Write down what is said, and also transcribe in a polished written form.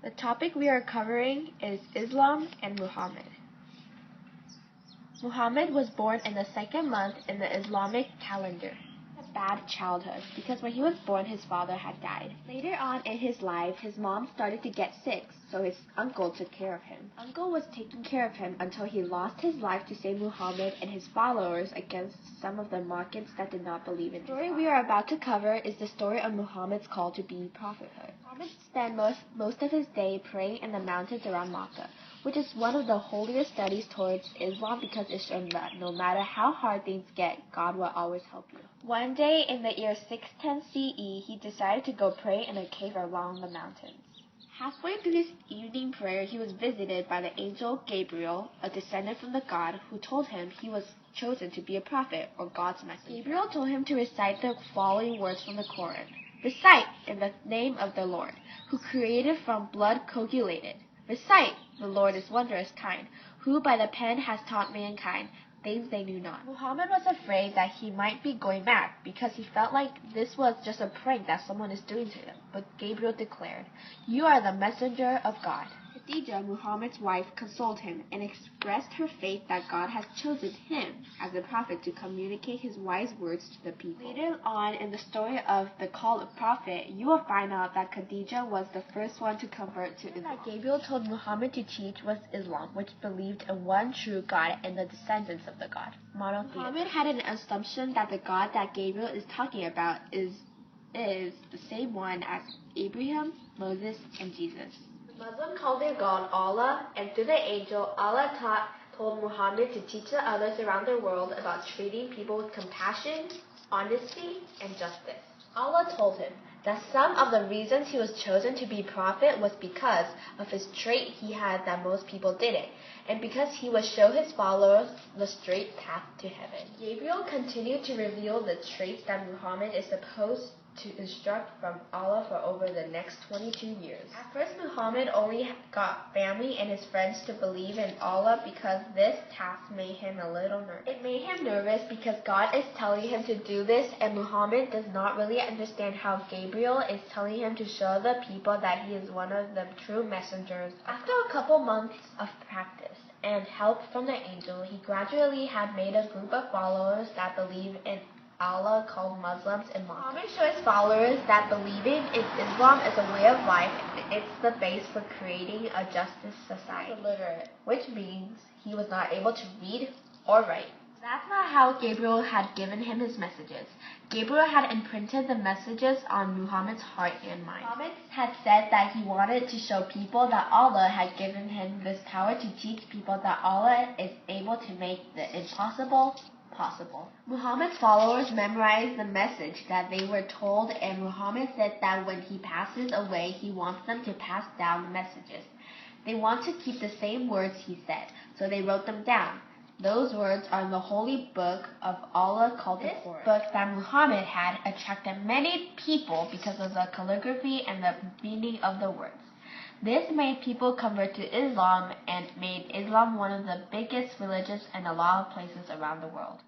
The topic we are covering is Islam and Muhammad. Muhammad was born in the second month in the Islamic calendar. A bad childhood because when he was born his father had died. Later on in his life, his mom started to get sick, so his uncle took care of him. Uncle was taking care of him until he lost his life to save Muhammad and his followers against some of the Meccans that did not believe in him. The story we are about to cover is the story of Muhammad's call to be prophethood. Muhammad spent most of his day praying in the mountains around Makkah, which is one of the holiest studies towards Islam because it shows that no matter how hard things get, God will always help you. One day in the year 610 CE, he decided to go pray in a cave along the mountains. Halfway through his evening prayer, he was visited by the angel Gabriel, a descendant from the God, who told him he was chosen to be a prophet or God's messenger. Gabriel told him to recite the following words from the Quran. Recite in the name of the Lord, who created from blood coagulated. Recite, the Lord is wondrous kind, who by the pen has taught mankind things they knew not. Muhammad was afraid that he might be going mad because he felt like this was just a prank that someone is doing to him. But Gabriel declared, "You are the messenger of God." Khadija, Muhammad's wife, consoled him and expressed her faith that God has chosen him as a prophet to communicate his wise words to the people. Later on in the story of the call of prophet, you will find out that Khadija was the first one to convert to Islam. That Gabriel told Muhammad to teach was Islam, which believed in one true God and the descendants of the God, monotheism. Muhammad had an assumption that the God that Gabriel is talking about is the same one as Abraham, Moses, and Jesus. Muslims call their God Allah, and through the angel, Allah told Muhammad to teach the others around the world about treating people with compassion, honesty, and justice. Allah told him that some of the reasons he was chosen to be prophet was because of his trait he had that most people didn't, and because he would show his followers the straight path to heaven. Gabriel continued to reveal the traits that Muhammad is supposed to instruct from Allah for over the next 22 years. At first, Muhammad only got family and his friends to believe in Allah because this task made him a little nervous. It made him nervous because God is telling him to do this, and Muhammad does not really understand how Gabriel is telling him to show the people that he is one of the true messengers. After a couple months of practice and help from the angel, he gradually had made a group of followers that believe in Allah called Muslims and Muslims. Muhammad showed his followers that believing in Islam is a way of life and it's the base for creating a justice society. He was illiterate, which means he was not able to read or write. That's not how Gabriel had given him his messages. Gabriel had imprinted the messages on Muhammad's heart and mind. Muhammad had said that he wanted to show people that Allah had given him this power to teach people that Allah is able to make the impossible possible. Muhammad's followers memorized the message that they were told, and Muhammad said that when he passes away, he wants them to pass down the messages. They want to keep the same words he said, so they wrote them down. Those words are in the holy book of Allah called the Quran. This book that Muhammad had attracted many people because of the calligraphy and the meaning of the words. This made people convert to Islam and made Islam one of the biggest religions in a lot of places around the world.